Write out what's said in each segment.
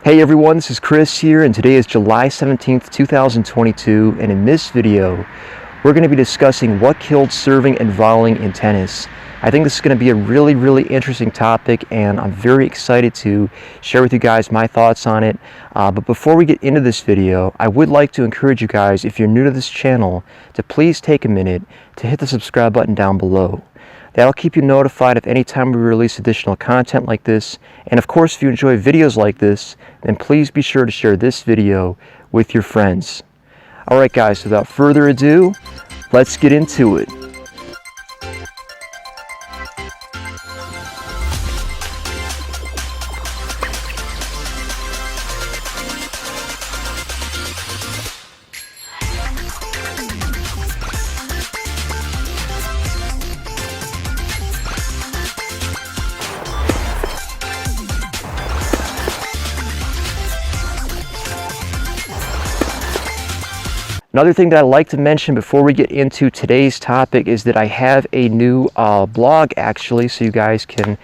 Hey everyone, this is Chris here, and today is July 17th, 2022, and in this video, we're going to be discussing what killed serving and volleying in tennis. I think this is going to be a really interesting topic, and I'm very excited to share with you guys my thoughts on it. But before we get into this video, I would like to encourage you guys, if you're new to this channel, to please take a minute to hit the subscribe button down below. That'll keep you notified of any time we release additional content like this. And of course, if you enjoy videos like this, then please be sure to share this video with your friends. Alright guys, without further ado, let's get into it. Another thing that I'd like to mention before we get into today's topic is that I have a new blog actually, so you guys can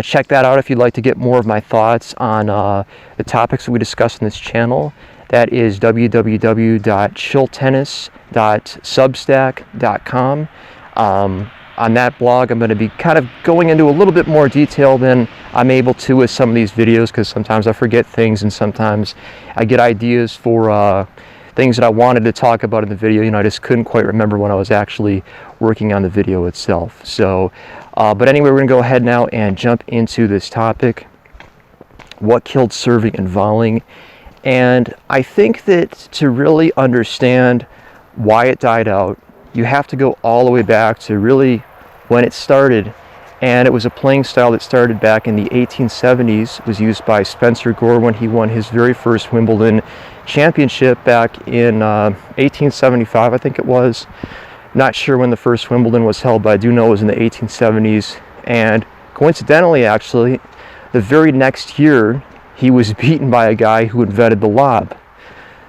check that out if you'd like to get more of my thoughts on the topics that we discuss on this channel. That is www.chilltennis.substack.com. On that blog, I'm going to be kind of going into a little bit more detail than I'm able to with some of these videos, because sometimes I forget things and sometimes I get ideas for things that I wanted to talk about in the video, I just couldn't quite remember when I was actually working on the video itself. So, but anyway, we're going to go ahead now and jump into this topic, what killed serving and volleying. And I think that to really understand why it died out, you have to go all the way back to really when it started. And it was a playing style that started back in the 1870s. It was used by Spencer Gore when he won his very first Wimbledon Championship back in 1875, I think it was. Not sure when the first Wimbledon was held, but I do know it was in the 1870s. And coincidentally, actually, the very next year, he was beaten by a guy who invented the lob.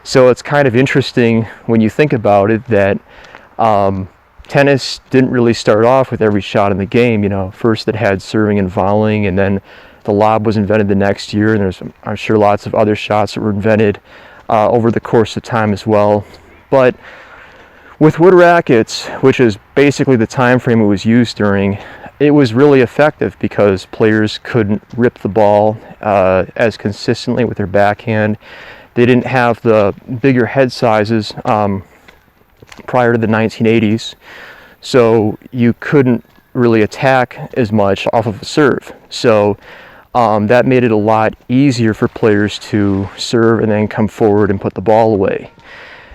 So it's kind of interesting when you think about it that tennis didn't really start off with every shot in the game. First it had serving and volleying, and then the lob was invented the next year, and there's, I'm sure, lots of other shots that were invented over the course of time as well. But with wood rackets, which is basically the time frame it was used during, it was really effective because players couldn't rip the ball as consistently with their backhand. They didn't have the bigger head sizes prior to the 1980s, so you couldn't really attack as much off of a serve. So that made it a lot easier for players to serve and then come forward and put the ball away.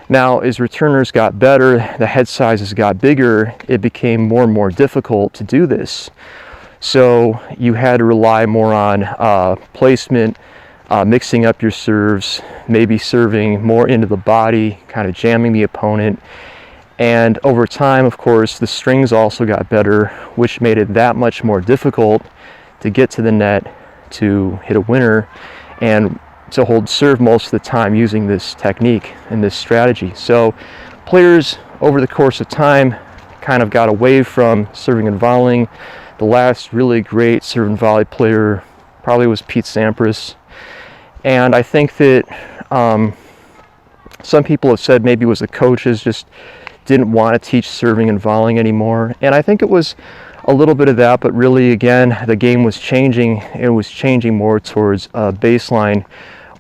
Now, as returners got better, the head sizes got bigger, it became more and more difficult to do this. So you had to rely more on placement, mixing up your serves, maybe serving more into the body, kind of jamming the opponent. And over time, of course, the strings also got better, which made it that much more difficult to get to the net to hit a winner and to hold serve most of the time using this technique and this strategy. So players over the course of time kind of got away from serving and volleying. The last really great serve and volley player probably was Pete Sampras. And I think that some people have said maybe it was the coaches just didn't want to teach serving and volleying anymore. And I think it was a little bit of that, but really, again, the game was changing. It was changing more towards a baseline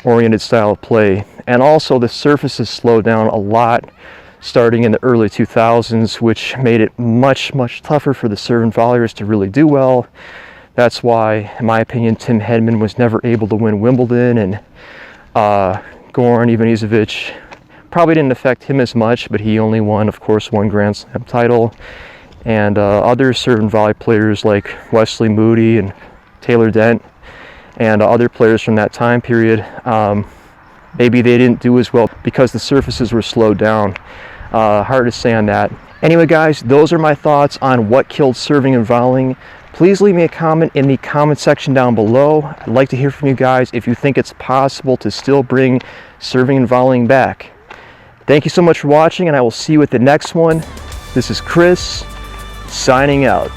oriented style of play. And also the surfaces slowed down a lot starting in the early 2000s, which made it much tougher for the serve and volleyers to really do well. That's why, in my opinion, Tim Henman was never able to win Wimbledon, and Goran Ivanisevic probably didn't affect him as much, but he only won, of course, one Grand Slam title. And other serve and volley players like Wesley Moody and Taylor Dent and other players from that time period, maybe they didn't do as well because the surfaces were slowed down. Hard to say on that. Anyway, guys, those are my thoughts on what killed serving and volleying. Please leave me a comment in the comment section down below. I'd like to hear from you guys if you think it's possible to still bring serving and volleying back. Thank you so much for watching, and I will see you at the next one. This is Chris, signing out.